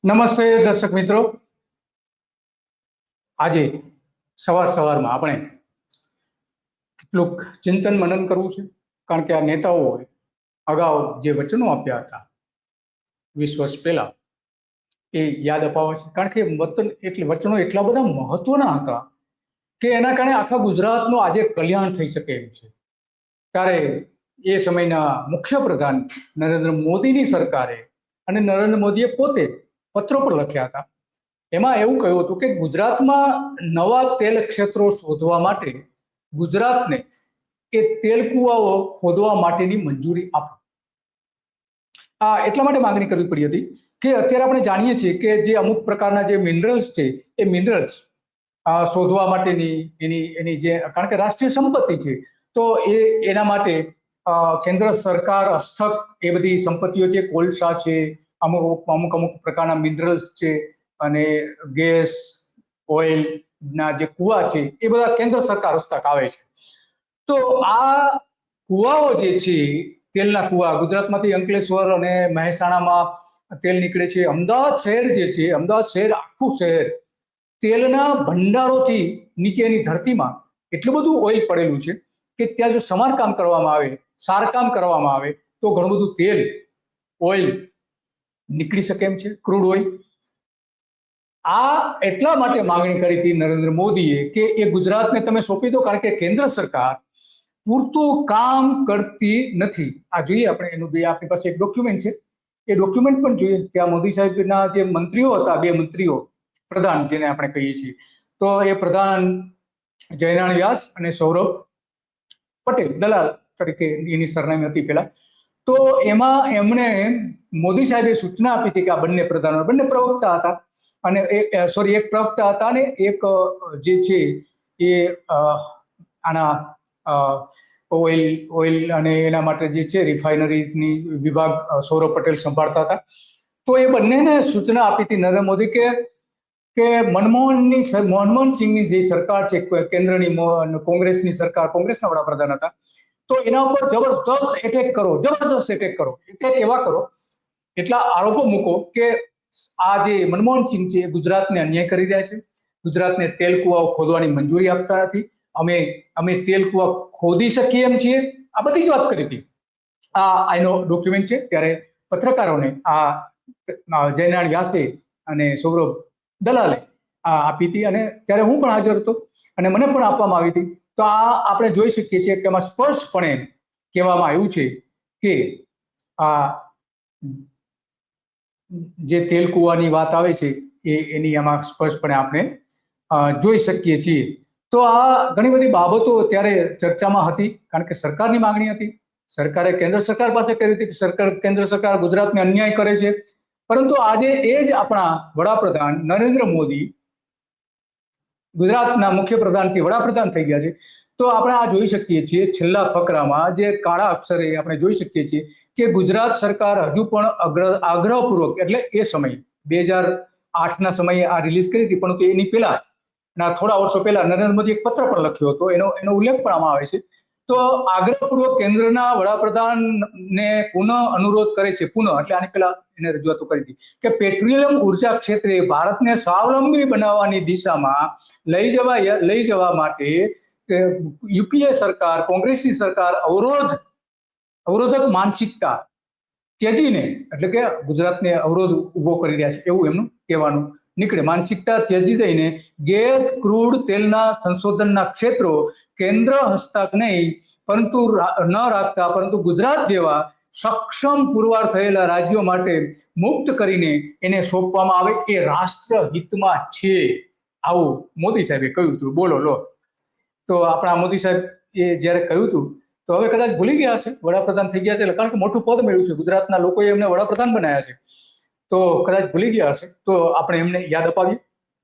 નમસ્તે દર્શક મિત્રો, આજે સવારમાં આપણે કેટલુંક ચિંતન મનન કરવું છે, કારણ કે આ નેતાઓએ અગાઉ જે વચનો આપ્યા હતા 20 વર્ષ પહેલા એ યાદ અપાવે છે. કારણ કે વચનો એટલા બધા મહત્વના હતા કે એના કારણે આખા ગુજરાતનું આજે કલ્યાણ થઈ શકે એમ છે. ત્યારે એ સમયના મુખ્યપ્રધાન નરેન્દ્ર મોદીની સરકારે અને નરેન્દ્ર મોદીએ પોતે પત્રો પર લખ્યા હતા. એમાં એવું કહ્યું હતું કે ગુજરાતમાં નવા તેલ ક્ષેત્રો શોધવા માટે ગુજરાતને એ તેલ કુવાઓ ખોદવા માટેની મંજૂરી આપો. આ એટલા માટે માંગણી કરવી પડી હતી કે અત્યારે આપણે જાણીએ છીએ કે જે અમુક પ્રકારના જે મિનરલ્સ છે એ મિનરલ્સ શોધવા માટેની એની જે, કારણ કે રાષ્ટ્રીય સંપત્તિ છે, તો એના માટે કેન્દ્ર સરકાર હસ્તક એ બધી સંપત્તિઓ છે, કોલસા છે, અમુક પ્રકારના મિનરલ્સ છે અને ગેસ ઓઇલ ના જે કુવા છે એ બધા કેન્દ્ર સરકાર હસ્તક આવે છે. તો આ કુવાઓ જે છે, તેલના કુવા ગુજરાતમાંથી અંકલેશ્વર અને મહેસાણામાં તેલ નીકળે છે. અમદાવાદ શહેર જે છે, અમદાવાદ શહેર આખું શહેર તેલના ભંડારોથી નીચેની ધરતીમાં એટલું બધું ઓઇલ પડેલું છે કે ત્યાં જો સમારકામ કરવામાં આવે, સારકામ કરવામાં આવે તો ઘણું બધું તેલ ઓઇલ નીકળી શકે એમ છે, ક્રૂડ ઓઇલ. આ એટલા માટે માંગણી કરી હતી નરેન્દ્ર મોદીએ કે એ ગુજરાતને તમે સોંપી દો, કારણ કે કેન્દ્ર સરકાર પૂરતું કામ કરતી નથી. આ જોઈએ આપણે, એનું આપણી પાસે એક ડોક્યુમેન્ટ છે, એ ડોક્યુમેન્ટ પણ જોઈએ કે આ મોદી સાહેબના જે મંત્રીઓ હતા, બે મંત્રીઓ પ્રધાન જેને આપણે કહીએ છીએ, તો એ પ્રધાન જયનારાયણ વ્યાસ અને સૌરભ પટેલ દલાલ તરીકે એની સરનામી હતી પહેલા. તો એમાં એમણે મોદી સાહેબે સૂચના આપી હતી કે આ બંને પ્રધાનો, બંને પ્રવક્તા હતા, અને એક પ્રવક્તા હતા અને એક જે છે એ આના ઓઇલ અને એના માટે જે છે રિફાઇનરીની વિભાગ સૌરભ પટેલ સંભાળતા હતા. તો એ બંનેને સૂચના આપી હતી નરેન્દ્ર મોદી કે મનમોહન સિંહની જે સરકાર છે, કેન્દ્રની કોંગ્રેસની સરકાર, કોંગ્રેસના વડાપ્રધાન હતા, તો એના ઉપર જબરદસ્ત એટેક કરો, એટેક એવા કરો, એટલા આરોપો મૂકો કે આ જે મનમોહન સિંહ છે એ ગુજરાતને અન્યાય કરી રહ્યા છે, ગુજરાતને તેલ કુવાઓ ખોદવાની મંજૂરી આપતા નથી, અમે તેલ કુવા ખોદી શકીએ એમ છીએ. આ બધી જ વાત કરી હતી. આ એનો ડોક્યુમેન્ટ છે. ત્યારે પત્રકારોને આ જયનારાયણ વ્યાસે અને સૌરભ દલાલે આપી હતી, અને ત્યારે હું પણ હાજર હતો અને મને પણ આપવામાં આવી હતી. તો આ આપણે જોઈ શકીએ છીએ કે એમાં સ્પષ્ટપણે કહેવામાં આવ્યું છે કે આ જે તેલ કુવાની વાત આવે છે એની આમાં સ્પષ્ટપણે આપણે જોઈ શકીએ છીએ. તો આ ઘણી બધી બાબતો ત્યારે ચર્ચામાં હતી, કારણ કે સરકારની માંગણી હતી. સરકારે કેન્દ્ર સરકાર પાસે કરી હતી કે કેન્દ્ર સરકાર ગુજરાતને અન્યાય કરે છે. પરંતુ આજે એ જ આપણા વડાપ્રધાન નરેન્દ્ર મોદી ગુજરાતના મુખ્યપ્રધાનથી વડાપ્રધાન થઈ ગયા છે. તો આપણે આ જોઈ શકીએ છીએ છેલ્લા ફકરામાં જે કાળા અક્ષરે આપણે જોઈ શકીએ છીએ કે ગુજરાત સરકાર હજુ પણ આગ્રહપૂર્વક, એટલે એ સમય 2008ના સમયે આ રિલીઝ કરી હતી, પરંતુ એની પહેલા થોડા વર્ષો પહેલા નરેન્દ્ર મોદી એક પત્ર પણ લખ્યો હતો, એનો ઉલ્લેખ પણ આમાં આવે છે. તો આગ્રહપૂર્વક કેન્દ્રના વડાપ્રધાનને પુનઃ અનુરોધ કરે છે, એટલે આની પહેલા એને રજૂઆતો કરી હતી કે પેટ્રોલિયમ ઉર્જા ક્ષેત્રે ભારતને સ્વાવલંબી બનાવવાની દિશામાં લઈ જવા માટે યુપીએ સરકાર, કોંગ્રેસની સરકાર અવરોધક માનસિકતા ત્યજીને, એટલે કે ગુજરાતને અવરોધ ઉભો કરી રહ્યા છે એવું એમનું કહેવાનું નીકળે. માનસિકતા ત્યજી દઈને ગેસ, ક્રૂડ તેલના સંશોધનના ક્ષેત્રો કેન્દ્ર હસ્તક નહીં પરંતુ ન રાખતા, પરંતુ ગુજરાત જેવા સક્ષમ પુરવાર થયેલા રાજ્યો માટે મુક્ત કરીને એને સોંપવામાં આવે, એ રાષ્ટ્રહિતમાં છે. આવું મોદી સાહેબે કહ્યું હતું. બોલો લો. તો આપણા મોદી સાહેબ એ જ્યારે કહ્યું હતું તો હવે કદાચ ભૂલી ગયા છે, વડાપ્રધાન થઈ ગયા છે, કારણ કે મોટું પદ મેળવ્યું છે, ગુજરાતના લોકોએ એમને વડાપ્રધાન બનાવ્યા છે, તો કદાચ ભૂલી ગયા હશે. તો આપણે એમને યાદ અપાવીએ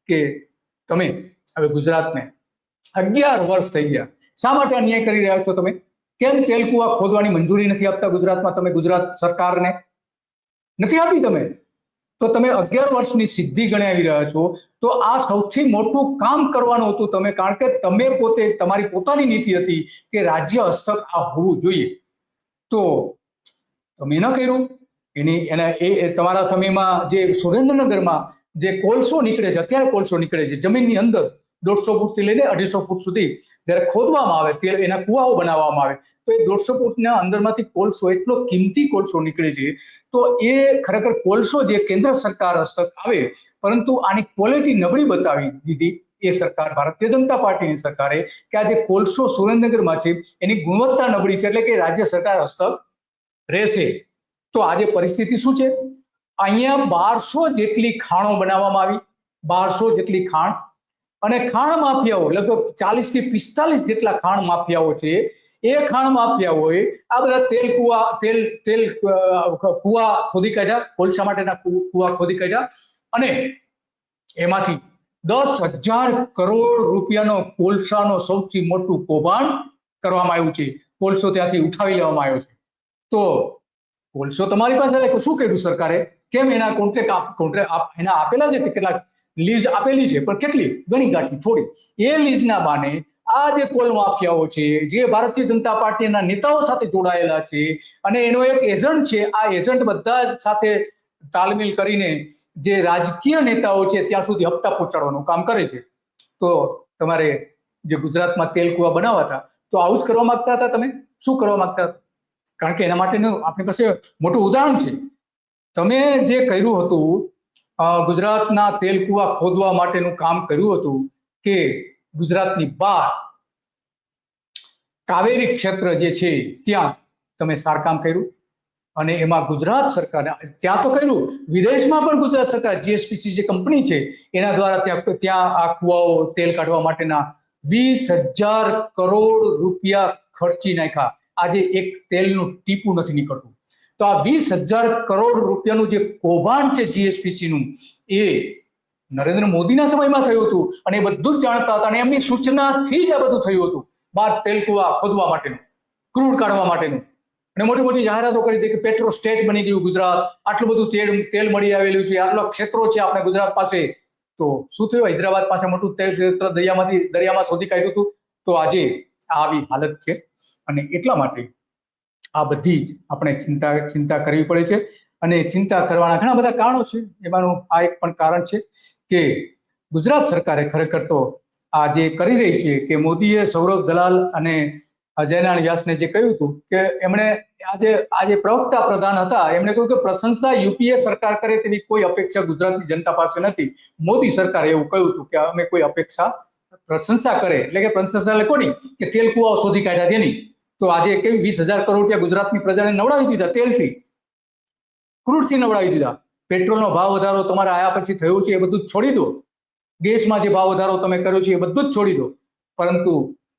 કે તમે હવે ગુજરાતને 11 વર્ષ થઈ ગયા, શા માટે અન્યાય કરી રહ્યા છો? તમે કેમ તેલ કુવા ખોદવાની મંજૂરી નથી આપતા ગુજરાતમાં? તમે ગુજરાત સરકારને નથી આપી તમે, તો તમે 11 વર્ષની સિદ્ધિ ગણાવી રહ્યા છો. તો આ સૌથી મોટું કામ કરવાનું હતું તમે, કારણ કે તમે પોતે, તમારી પોતાની નીતિ હતી કે રાજ્ય હસ્તક આ હોવું જોઈએ, તો તમે ન કર્યું. તમારા સમયમાં જે સુરેન્દ્રનગરમાં જે કોલસો નીકળે છે, અત્યારે કોલસો નીકળે છે જમીનની અંદર 150 ફૂટથી લઈને 250 ફૂટ સુધી જ્યારે ખોદવામાં આવે એના કુવાઓ બનાવવામાં આવે તો એ 150 ફૂટના અંદરમાંથી કોલસો એટલો કિંમતી કોલસો નીકળે છે. તો એ ખરેખર કોલસો જે કેન્દ્ર સરકાર હસ્તક આવે, પરંતુ આની ક્વોલિટી નબળી બતાવી દીધી એ સરકાર, ભારતીય જનતા પાર્ટીની સરકારે, કે આ જે કોલસો સુરેન્દ્રનગરમાં છે એની ગુણવત્તા નબળી છે, એટલે કે રાજ્ય સરકાર હસ્તક રહેશે. તો આજે પરિસ્થિતિ શું છે? અહીંયા 1200 જેટલી ખાણો બનાવવામાં આવી, 1200 જેટલી ખાણ, અને ખાણ માફિયાઓ લગભગ 40 થી 45 જેટલા ખાણ માફિયાઓ છે. એ ખાણ માફિયાઓએ આ બધા તેલ કુવા ખોદી કાઢ્યા, કોલસા માટેના કુવા ખોદી કાઢ્યા, અને એમાંથી 10,000 કરોડ રૂપિયાનો કોલસાનો સૌથી મોટું કૌભાંડ કરવામાં આવ્યું છે. કોલસો ત્યાંથી ઉઠાવી લેવામાં આવ્યો છે. તો કોલસો તમારી પાસે શું કર્યું સરકારે? કેમ એના કોન્ટ્રાક્ટ એના આપેલા છે, કેટલાક લીઝ આપેલી છે, પણ કેટલી? ગણી ગાંઠી થોડી. એ લીઝના બાને આ જે કોલ માફિયાઓ છે, જે ભારતીય જનતા પાર્ટીના નેતાઓ સાથે જોડાયેલા છે, અને એનો એક એજન્ટ છે, આ એજન્ટ બધા સાથે તાલમેલ કરીને જે રાજકીય નેતાઓ છે ત્યાં સુધી હપ્તા પહોંચાડવાનું કામ કરે છે. તો તમારે જે ગુજરાતમાં તેલ કુવા બનાવાતા, તો આવું જ કરવા માંગતા હતા તમે? શું કરવા માંગતા હતા? કારણ કે એના માટેનું આપણી પાસે મોટું ઉદાહરણ છે. તમે જે કર્યું હતું, ગુજરાતના તેલ કુવા ખોદવા માટેનું કામ કર્યું હતું, કે ગુજરાતની બહાર કાવેરી ક્ષેત્ર જે છે ત્યાં તમે સારકામ કર્યું, અને એમાં ગુજરાત સરકાર ત્યાં તો કર્યું, વિદેશમાં પણ ગુજરાત સરકાર જીએસપીસી જે કંપની છે એના દ્વારા ત્યાં આ કુવાઓ તેલ કાઢવા માટેના 20,000 કરોડ રૂપિયા ખર્ચી નાખ્યા. આજે એક તેલનું ટીપું નથી નીકળતું. તો આ 20,000 કરોડ રૂપિયાનું જે કૌભાંડ છે જીએસપીસી નું, એ નરેન્દ્ર મોદીના સમયમાં થયું હતું, અને એ બધું જ જાણતા હતા, અને એમની સૂચનાથી જ આ બધું થયું હતું. બાર તેલ કુવા ખોદવા માટેનું, ક્રૂડ કાઢવા માટેનું, અને મોટી મોટી જાહેરાતો કરી હતી કે પેટ્રો સ્ટેટ બની ગયું ગુજરાત, આટલું બધું તેલ મળી આવેલું છે, આટલા ક્ષેત્રો છે આપણે ગુજરાત પાસે. તો શું થયું? હૈદરાબાદ પાસે મોટું તેલ ક્ષેત્ર દરિયામાં શોધી કાઢ્યું હતું. તો આજે આવી હાલત છે, અને એટલા માટે આ બધી જ આપણે ચિંતા કરવી પડે છે. અને ચિંતા કરવાના ઘણા બધા કારણો છે. એમાંનું આ એક પણ કારણ છે કે ગુજરાત સરકારે ખરેખર તો આ જે કરી રહી છે, કે મોદીએ સૌરભ દલાલ અને જયનારાયણ વ્યાસને જે કહ્યું હતું, કે એમણે આજે પ્રવક્તા પ્રધાન હતા, એમણે કહ્યું કે પ્રશંસા યુપીએ સરકાર કરે તેવી કોઈ અપેક્ષા ગુજરાતની જનતા પાસે નથી. મોદી સરકારે એવું કહ્યું હતું કે અમે કોઈ પ્રશંસા કરે, એટલે કે પ્રશંસા એટલે કોની? કે તેલ કુવાઓ શોધી કાઢ્યા તેની. તો આજે કેવી 20,000 કરોડ રૂપિયા ગુજરાતની પ્રજાને નવડાવી દીધા, તેલથી, ક્રૂડથી નવડાવી દીધા. પેટ્રોલનો ભાવ વધારો તમારે આયા પછી થયો છે, એ બધું જ છોડી દો. ગેસમાં જે ભાવ વધારો તમે કર્યો છે એ બધું જ છોડી દો. પરંતુ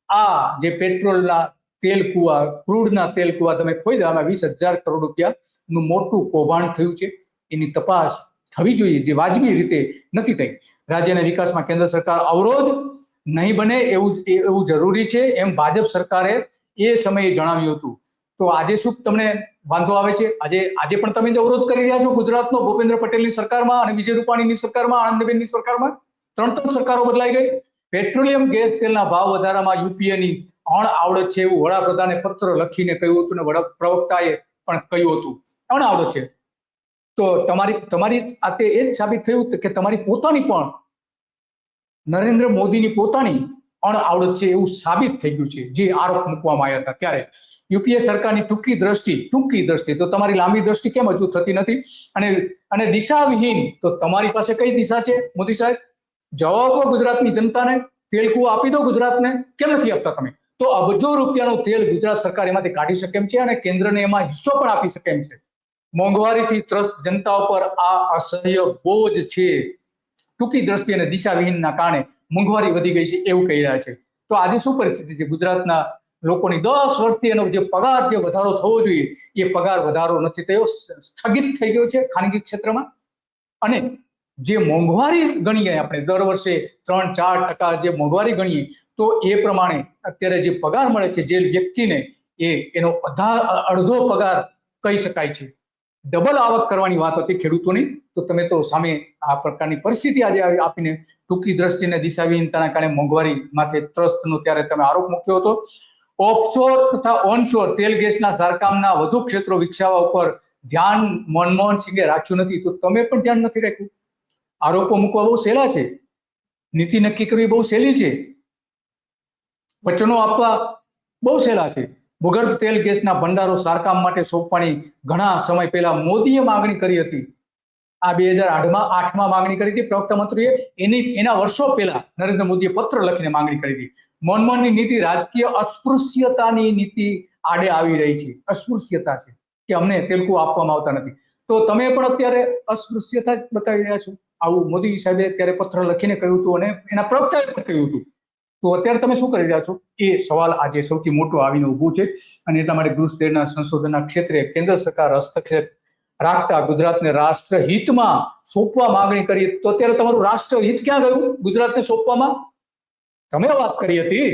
આ જે પેટ્રોલના તેલ કુવા, ક્રૂડના તેલ કુવા તમે ખોઈ આમાં 20,000 કરોડ રૂપિયાનું મોટું કૌભાંડ થયું છે. એની તપાસ થવી જોઈએ, જે વાજબી રીતે નથી થઈ. રાજ્યના વિકાસમાં કેન્દ્ર સરકાર અવરોધ નહીં બને એવું જરૂરી છે, એમ ભાજપ સરકારે એ સમયે જણાવ્યું હતું. તો આજે શું તમને વાંધો આવે છે? આજે પણ તમે જ અવરોધ કરી રહ્યા છો ગુજરાતનો, ભૂપેન્દ્ર પટેલની સરકારમાં અને વિજય રૂપાણીની સરકારમાં, આનંદબેનની સરકારમાં. 3 સરકારો બદલાઈ ગઈ. પેટ્રોલિયમ ગેસ તેલના ભાવ વધારામાં યુપીએની અણઆવડત છે, એવું વડાપ્રધાને પત્ર લખીને કહ્યું હતું, ને પ્રવક્તાએ પણ કહ્યું હતું. અણઆવડત છે. તો તમારી આ તે એ જ સાબિત થયું કે તમારી પોતાની પણ, નરેન્દ્ર મોદીની પોતાની અણઆવડત છે એવું સાબિત થઈ ગયું છે. જે આરોપ મૂકવામાં આવ્યા હતા ત્યારે યુપીએ સરકારની ટૂંકી દ્રષ્ટિ, તો તમારી લાંબી દ્રષ્ટિ કેમ હજુ થતી નથી? અને દિશાવિહીન, તો તમારી પાસે કઈ દિશા છે મોદી સાહેબ? જવાબ આપો ગુજરાતની જનતાને. તેલ કુવા આપી દો ગુજરાતને, કેમ નથી આપતા તમે? તો અબજો રૂપિયાનું તેલ ગુજરાત સરકાર એમાંથી કાઢી શકે એમ છે, અને કેન્દ્રને એમાં હિસ્સો પણ આપી શકે એમ છે. મોંઘવારીથી ત્રસ્ત જનતા ઉપર આ અસહ્ય બોજ છે. ટૂંકી દ્રષ્ટિ અને દિશાવિહીનના કારણે મોંઘવારી વધી ગઈ છે એવું કહી રહ્યા છે. તો આજે શું પરિસ્થિતિ છે? ગુજરાતના લોકોની 10 વર્ષથી એનો જે પગાર જે વધારો થવો જોઈએ એ પગાર વધારો નથી થયો, સ્થગિત થઈ ગયો છે ખાનગી ક્ષેત્રમાં. અને જે મોંઘવારી ગણીએ આપણે દર વર્ષે 3-4% જે મોંઘવારી ગણીએ, તો એ પ્રમાણે અત્યારે જે પગાર મળે છે જે વ્યક્તિને, એનો અડધો પગાર કહી શકાય છે. ડબલ આવક કરવાની વાત હતી ખેડૂતોની. તો તમે તો સામે આ પ્રકારની પરિસ્થિતિ આજે આપીને ટૂંકી દ્રષ્ટિને દિશાવિહીનતાના કારણે મોંઘવારી માથે ત્રસ્તનો ત્યારે તમે આરોપ મૂક્યો હતો. ઓફશોર તથા ઓનશોર તેલ ગેસના સારકામના વધુ ક્ષેત્રો વિકસાવવા ઉપર ધ્યાન મનમોહન સિંહે રાખ્યું નથી, તો તમે પણ ધ્યાન નથી રાખ્યું. આરોપો મૂકવા બહુ સહેલા છે, નીતિ નક્કી કરવી બહુ સહેલી છે, વચનો આપવા બહુ સહેલા છે. ભૂગર્ભ તેલ ગેસના ભંડારો સારકામ માટે સોંપવાની ઘણા સમય પહેલા મોદીએ માંગણી કરી હતી. આ 2008માં માંગણી કરી હતી પ્રવક્તા મંત્રીએ. એના વર્ષો પહેલા નરેન્દ્ર મોદીએ પત્ર લખીને માંગણી કરી હતી. મનમોહનની નીતિ રાજકીય અસ્પૃશ્યતાની નીતિ આડે આવી રહી છે. અસ્પૃશ્યતા છે કે અમને તેલકુ આપવામાં આવતા નથી. તો તમે પણ અત્યારે અસ્પૃશ્યતા જ બતાવી રહ્યા છો. આવું મોદી સાહેબે અત્યારે પત્ર લખીને કહ્યું હતું અને એના પ્રવક્તાએ પણ કહ્યું હતું. તો અત્યારે તમે શું કરી રહ્યા છો એ સવાલ આજે સૌથી મોટો આવીને ઊભું છે. અને એટલા માટે ગૃહસ્તરના સંશોધનના ક્ષેત્રે કેન્દ્ર સરકાર હસ્તક્ષેપ રાખતા ગુજરાતને રાષ્ટ્રહિતમાં સોંપવા માંગણી કરી. તો અત્યારે તમારું રાષ્ટ્રહિત ક્યાં ગયું ગુજરાતને સોંપવામાં? તમે વાત કરી હતી,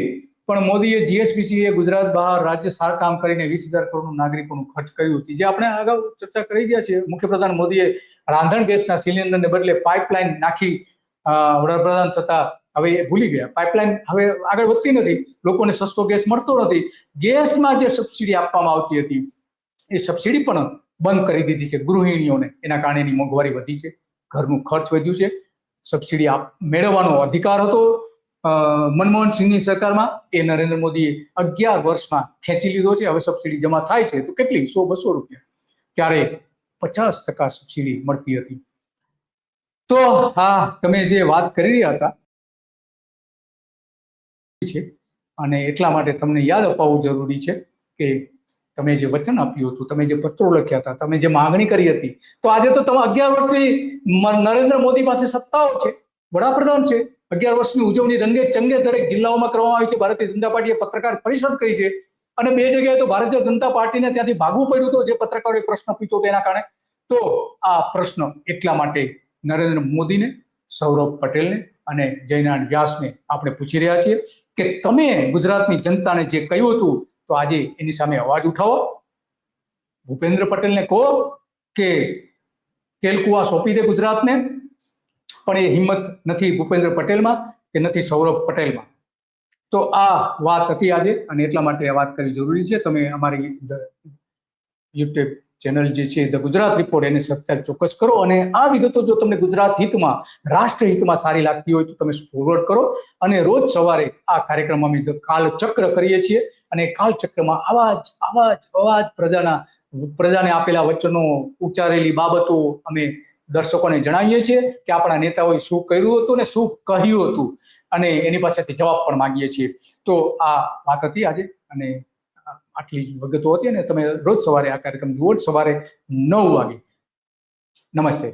પણ મોદીએ જીએસપીસીએ ગુજરાત બહાર રાજ્ય સારકામ કરીને 20,000 કરોડનું નાગરિકોનું ખર્ચ કર્યું હતી. જે આપણે અગાઉ ચર્ચા કરી ગયા છીએ. મુખ્યપ્રધાન મોદીએ રાંધણ ગેસના સિલિન્ડરને બદલે પાઇપલાઇન નાખી વડાપ્રધાન થતા હવે એ ભૂલી ગયા. પાઇપલાઇન હવે આગળ વધતી નથી, લોકોને સસ્તો ગેસ મળતો નથી. ગેસમાં જે સબસિડી આપવામાં આવતી હતી એ સબસિડી પણ બંધ કરી દીધી છે ગૃહિણીઓને. એના કારણે એની મોંઘવારી વધી છે, ઘરનું ખર્ચ વધ્યું છે. સબસિડી મેળવવાનો અધિકાર હતો મનમોહન સિંહની સરકારમાં, એ નરેન્દ્ર મોદીએ 11 વર્ષમાં ખેંચી લીધો છે. હવે સબસિડી જમા થાય છે તો કેટલી 100-200 રૂપિયા, ત્યારે 50% સબસિડી મળતી હતી. તો હા, તમે જે વાત કરી રહ્યા હતા છે, અને એટલા માટે તમને યાદ અપાવવું જરૂરી છે કે તમે જે વચન આપ્યું હતું, તમે જે પત્રો લખ્યા હતા, તમે જે માંગણી કરી હતી, તો આજે તો તમે 11 વર્ષથી નરેન્દ્ર મોદી પાસે સત્તાઓ છે, વડાપ્રધાન છે. 11 વર્ષની ઉજવણી રંગે ચંગે દરેક જિલ્લાઓમાં કરવામાં આવી છે. ભારતીય જનતા પાર્ટીએ પત્રકાર પરિષદ કરી છે અને 2 જગ્યાએ તો ભારતીય જનતા પાર્ટીને ત્યાંથી ભાગવું પડ્યું હતું જે પત્રકારોએ પ્રશ્ન પૂછ્યો તેના કારણે. તો આ પ્રશ્ન એટલા માટે નરેન્દ્ર મોદીને, સૌરભ પટેલને અને જયનારાયણ વ્યાસને આપણે પૂછી રહ્યા છીએ કે તમે ગુજરાતની જનતાને જે કહ્યું હતું તો આજે એની સામે અવાજ ઉઠાવો. ભૂપેન્દ્ર પટેલને કહો કે તેલકુવા સોંપી દે ગુજરાતને, પણ એ હિંમત નથી ભૂપેન્દ્ર પટેલમાં કે નથી સૌરભ પટેલમાં. તો આ વાત હતી આજે, અને એટલા માટે આ વાત કરવી જરૂરી છે. તમે અમારી યુટ્યુબ ચેનલ જે છે ધ ગુજરાત રિપોર્ટ, એને સબસ્ક્રાઇબ ચોક્કસ કરો. અને આ વિગતો જો તમને ગુજરાત હિતમાં, રાષ્ટ્ર હિતમાં સારી લાગતી હોય તો તમે ફોરવર્ડ કરો. અને રોજ સવારે આ કાર્યક્રમ અમે કાલચક્ર કરીએ છીએ, અને કાલચક્રમાં આવા જ પ્રજાને આપેલા વચનો, ઉચ્ચારેલી બાબતો અમે દર્શકોને જણાવીએ છીએ કે આપણા નેતાઓએ શું કર્યું હતું ને શું કહ્યું હતું, અને એની પાસેથી જવાબ પણ માંગીએ છીએ. તો આ વાત હતી આજે, અને આટલી જ વિગતો હતી. અને તમે રોજ સવારે આ કાર્યક્રમ જુઓ, સવારે 9 વાગે. નમસ્તે.